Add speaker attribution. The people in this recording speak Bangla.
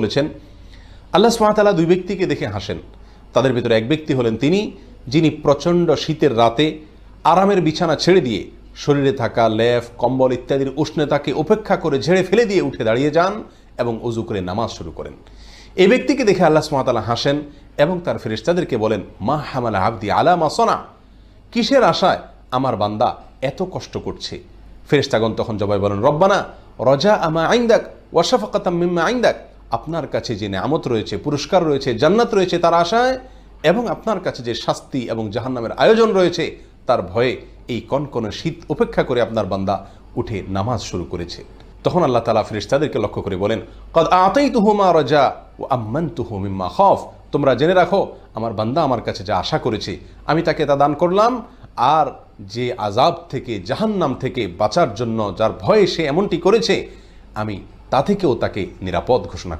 Speaker 1: বলেছেন আল্লাহ সুবহানাহু ওয়া তাআলা দুই ব্যক্তিকে দেখে হাসেন। তাদের ভিতরে এক ব্যক্তি হলেন তিনি যিনি প্রচণ্ড শীতের রাতে আরামের বিছানা ছেড়ে দিয়ে শরীরে থাকা লেফ কম্বল ইত্যাদির উষ্ণতাকে উপেক্ষা করে ঝেড়ে ফেলে দিয়ে উঠে দাঁড়িয়ে যান এবং ওযু করে নামাজ শুরু করেন। এই ব্যক্তিকে দেখে আল্লাহ সুবহানাহু ওয়া তাআলা হাসেন এবং তার ফেরেশতাদেরকে বলেন, মা হামালা আবদি আলা মা সানা, কিসের আশায় আমার বান্দা এত কষ্ট করছে? ফেরেশতাগণ তখন জবাবে বলেন, রব্বানা রজা আমা আইন্দাক ওয়া শাফাকাতাম মিম্মা আইন্দাক, আপনার কাছে যে নেয়ামত রয়েছে, পুরস্কার রয়েছে, জান্নাত রয়েছে তার আশায়, এবং আপনার কাছে যে শাস্তি এবং জাহান্নামের আয়োজন রয়েছে তার ভয়ে এই কনকনে শীত উপেক্ষা করে আপনার বান্দা উঠে নামাজ শুরু করেছে। তখন আল্লাহ তাআলা ফেরেশতাদেরকে লক্ষ্য করে বলেন, কদ আতাইতুহু মা রাজা ওয়া আম্মানতুহু মিম্মা খাফ, তোমরা জেনে রাখো আমার বান্দা আমার কাছে যা আশা করেছে আমি তাকে তা দান করলাম, আর যে আযাব থেকে জাহান্নাম থেকে বাঁচার জন্য যার ভয়ে সে এমনটি করেছে আমি তা থেকেও তাকে নিরাপদ ঘোষণা